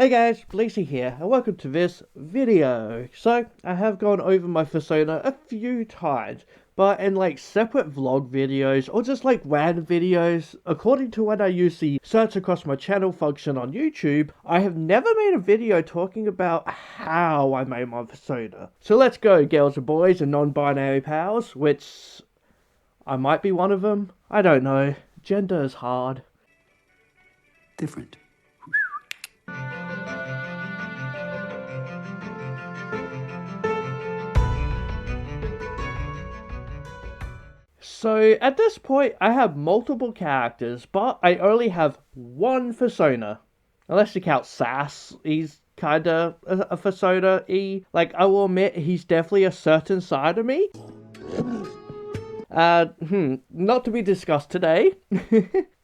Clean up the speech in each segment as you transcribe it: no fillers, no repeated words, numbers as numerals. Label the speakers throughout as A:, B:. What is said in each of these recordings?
A: Hey guys, Blazie here, and welcome to this video. So, I have gone over my Fursona a few times, but in like separate vlog videos, or just like random videos, according to when I use the search across my channel function on YouTube, I have never made a video talking about how I made my Fursona. So let's go, girls and boys and non-binary pals, which I might be one of them, I don't know, gender is hard.
B: Different.
A: So at this point I have multiple characters, but I only have one Fursona. Unless you count Sass, he's kinda a Fursona-y. Like, I will admit, he's definitely a certain side of me. Not to be discussed today.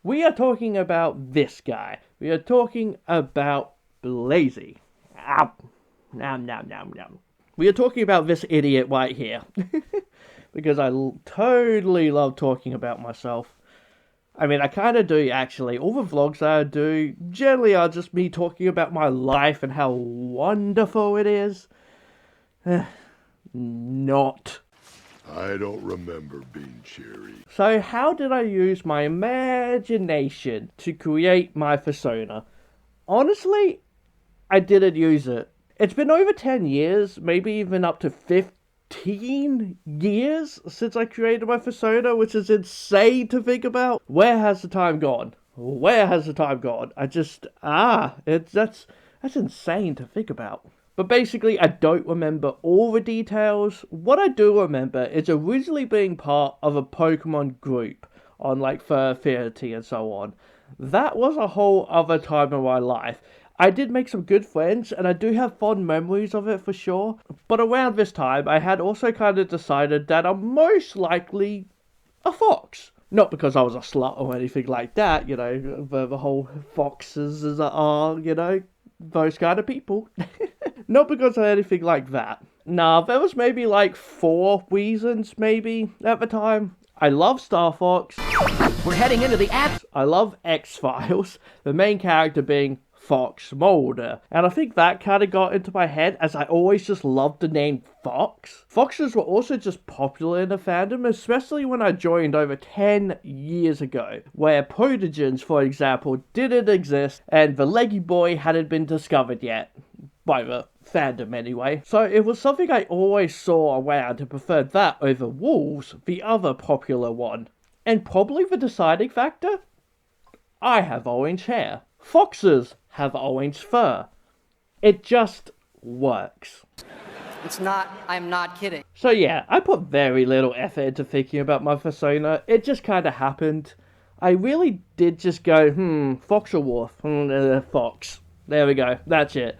A: We are talking about this guy. We are talking about Blazie. Nom nom nom nom. We are talking about this idiot right here. Because I totally love talking about myself. I mean, I kind of do, actually. All the vlogs that I do generally are just me talking about my life and how wonderful it is. Not.
C: I don't remember being cheery.
A: So how did I use my imagination to create my Fursona? Honestly, I didn't use it. It's been over 10 years, maybe even up to 15 years since I created my Fursona, which is insane to think about. Where has the time gone? Where has the time gone? That's insane to think about. But basically, I don't remember all the details. What I do remember is originally being part of a Pokemon group on like Fursuit and so on. That was a whole other time in my life. I did make some good friends, and I do have fond memories of it for sure. But around this time, I had also kind of decided that I'm most likely a fox. Not because I was a slut or anything like that, you know, the whole foxes are, you know, those kind of people. Not because of anything like that. Nah, there was maybe like 4 reasons, maybe, at the time. I love Star Fox.
B: We're heading into the app.
A: I love X-Files, the main character being Fox Mulder, and I think that kind of got into my head as I always just loved the name Fox. Foxes were also just popular in the fandom, especially when I joined over 10 years ago, where Protogens, for example, didn't exist and the leggy boy hadn't been discovered yet. By the fandom anyway. So it was something I always saw around and preferred that over Wolves, the other popular one. And probably the deciding factor? I have orange hair. Foxes have orange fur. It just works.
B: I'm not kidding.
A: So yeah, I put very little effort into thinking about my Fursona. It just kind of happened. I really did just go, fox or wolf? Fox. There we go, that's it.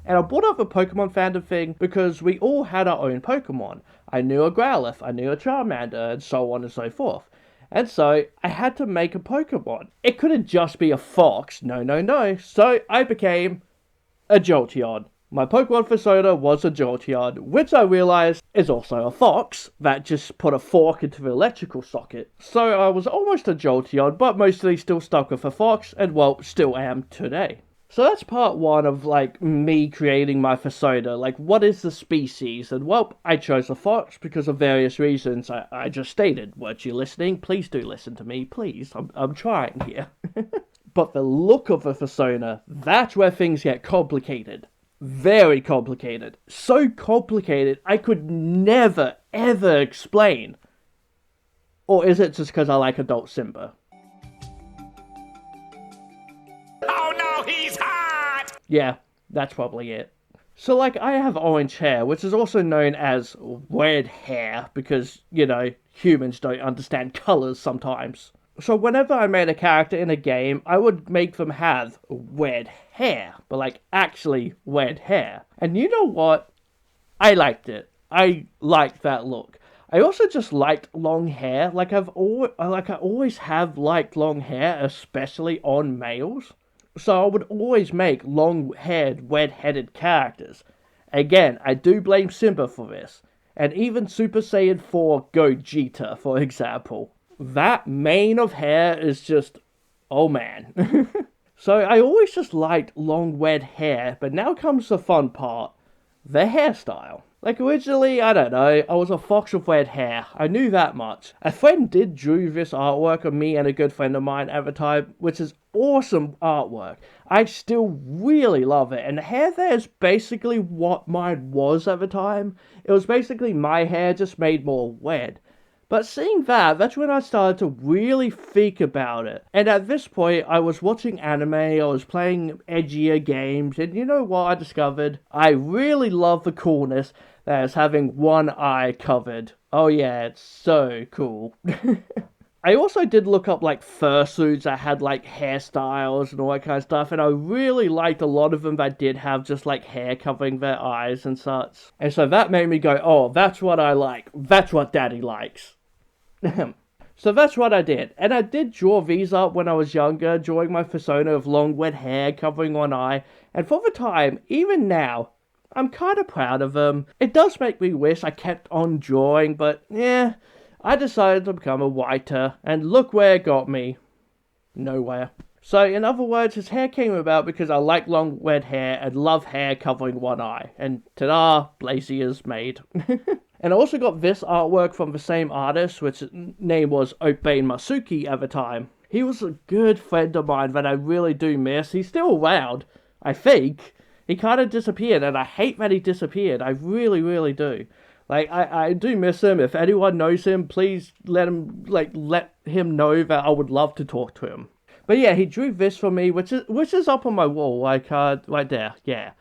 A: And I brought up the Pokemon fandom thing because we all had our own Pokemon. I knew a Growlithe, I knew a Charmander, and so on and so forth. And so, I had to make a Pokemon. It couldn't just be a fox, no. So, I became a Jolteon. My Pokemon Fursona was a Jolteon, which I realized is also a fox that just put a fork into the electrical socket. So, I was almost a Jolteon, but mostly still stuck with a fox, and well, still am today. So that's part 1 of, like, me creating my Fursona. Like, what is the species? And, well, I chose a fox because of various reasons I just stated. Weren't you listening? Please do listen to me, please. I'm trying here. But the look of the Fursona, that's where things get complicated. Very complicated. So complicated, I could never, ever explain. Or is it just because I like Adult Simba? Yeah, that's probably it. So, like, I have orange hair, which is also known as red hair, because, you know, humans don't understand colours sometimes. So whenever I made a character in a game, I would make them have red hair, but, like, actually red hair. And you know what? I liked it. I liked that look. I also just liked long hair. Like, I always have liked long hair, especially on males. So I would always make long-haired, red-headed characters. Again, I do blame Simba for this. And even Super Saiyan 4 Gogeta, for example. That mane of hair is just... oh man. So I always just liked long wet hair, but now comes the fun part. The hairstyle. Like originally, I don't know, I was a fox with red hair. I knew that much. A friend did drew this artwork of me and a good friend of mine at the time, which is awesome artwork. I still really love it, and the hair there is basically what mine was at the time. It was basically my hair just made more red. But seeing that, that's when I started to really think about it. And at this point, I was watching anime, I was playing edgier games, and you know what I discovered? I really love the coolness that is having one eye covered. Oh yeah, it's so cool. I also did look up like fursuits that had like hairstyles and all that kind of stuff, and I really liked a lot of them that did have just like hair covering their eyes and such. And so that made me go, oh, that's what I like. That's what Daddy likes. So that's what I did, and I did draw these up when I was younger, drawing my persona of long wet hair covering one eye, and for the time, even now, I'm kind of proud of them. It does make me wish I kept on drawing, but yeah, I decided to become a writer, and look where it got me. Nowhere. So in other words, his hair came about because I like long wet hair and love hair covering one eye, and ta-da, Blazie is made. And I also got this artwork from the same artist, which name was Obane Masuki at the time. He was a good friend of mine that I really do miss. He's still around, I think. He kind of disappeared, and I hate that he disappeared. I really, really do. Like, I do miss him. If anyone knows him, please let him know that I would love to talk to him. But yeah, he drew this for me, which is up on my wall, like, right there, yeah.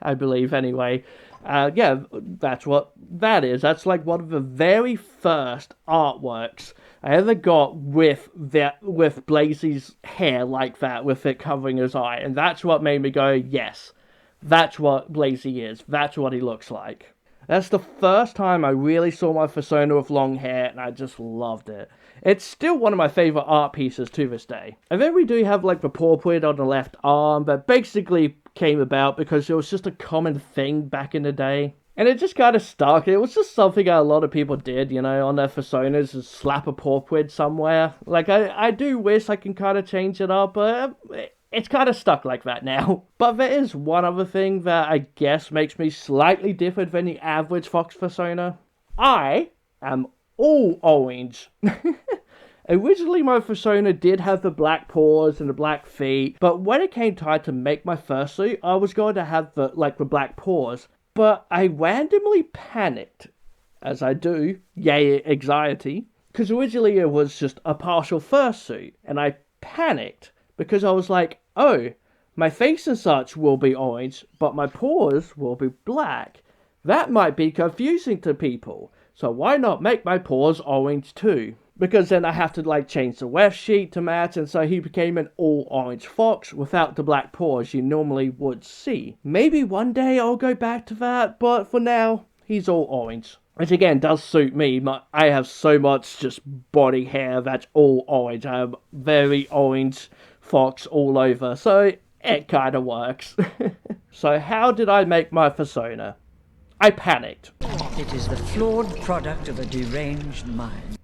A: I believe, anyway. Yeah, that's what that is. That's like one of the very first artworks I ever got with Blazie's hair like that, with it covering his eye. And that's what made me go, yes, that's what Blazie is. That's what he looks like. That's the first time I really saw my persona with long hair, and I just loved it. It's still one of my favorite art pieces to this day. And then we do have like the portrait on the left arm, but basically came about because it was just a common thing back in the day. And it just kind of stuck. It was just something that a lot of people did, you know, on their personas, is slap a portrait somewhere. Like, I do wish I can kind of change it up, but it's kind of stuck like that now. But there is one other thing that I guess makes me slightly different than the average fox persona. I am all orange. Originally, my persona did have the black paws and the black feet, but when it came time to make my fursuit, I was going to have the black paws. But I randomly panicked, as I do, yay anxiety, because originally it was just a partial fursuit, and I panicked because I was like, oh, my face and such will be orange, but my paws will be black. That might be confusing to people, so why not make my paws orange too? Because then I have to change the web sheet to match, and so he became an all orange fox without the black paws you normally would see. Maybe one day I'll go back to that, but for now, he's all orange. Which again does suit me. I have so much just body hair that's all orange. I have very orange fox all over, so it kind of works. So how did I make my persona? I panicked.
D: It is the flawed product of a deranged mind.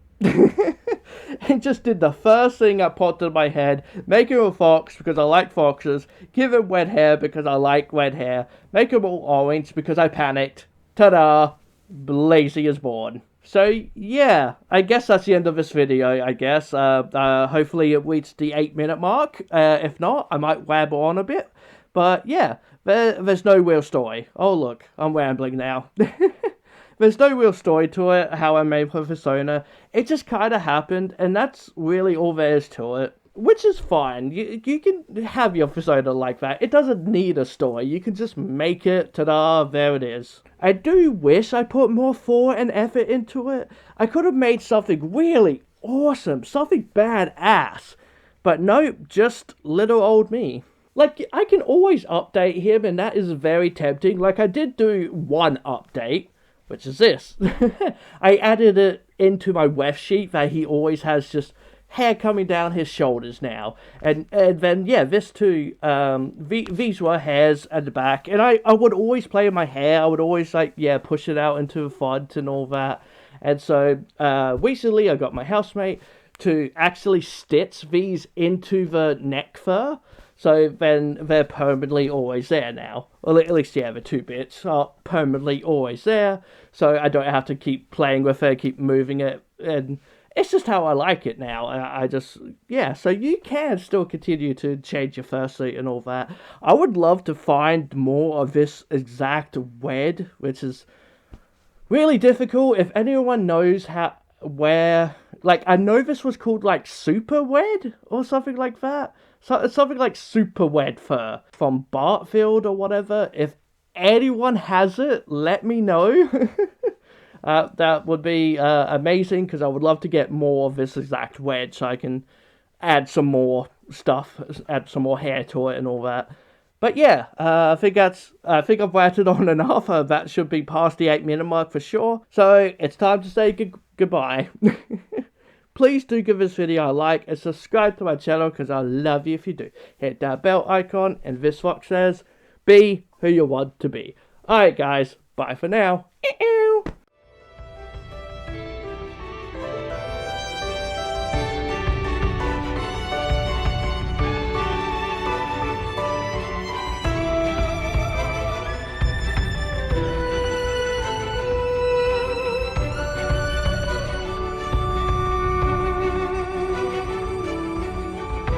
A: And just did the first thing that popped in my head. Make him a fox because I like foxes. Give him red hair because I like red hair. Make him all orange because I panicked. Ta-da! Blazie is born. So yeah, I guess that's the end of this video, I guess. Hopefully it reached the 8-minute mark. If not, I might wabble on a bit. But yeah, there's no real story. Oh look, I'm rambling now. There's no real story to it, how I made my persona. It just kind of happened, and that's really all there is to it. Which is fine. You can have your persona like that. It doesn't need a story. You can just make it. Ta-da, there it is. I do wish I put more thought and effort into it. I could have made something really awesome, something badass. But no, just little old me. Like, I can always update him, and that is very tempting. Like, I did do one update, which is this. I added it into my web sheet that he always has just hair coming down his shoulders now. And then, yeah, this too, these were hairs at the back. And I would always play with my hair. I would always, push it out into the font and all that. And so, recently I got my housemate to actually stitch these into the neck fur. So then they're permanently always there now. Well, at least, yeah, the 2 bits are permanently always there. So I don't have to keep playing with it, keep moving it. And it's just how I like it now. I just, yeah, so you can still continue to change your fursuit and all that. I would love to find more of this exact WED, which is really difficult. If anyone knows where, like, I know this was called, like, Super WED or something like that. So something like Super WED fur from Bartfield or whatever. If anyone has it, let me know. That would be amazing, because I would love to get more of this exact WED so I can add some more stuff, add some more hair to it and all that. But yeah, I think I've ranted on enough. That should be past the 8-minute mark for sure. So it's time to say goodbye. Please do give this video a like and subscribe to my channel, because I love you if you do. Hit that bell icon, and VitoFox says, be who you want to be. Alright guys, bye for now.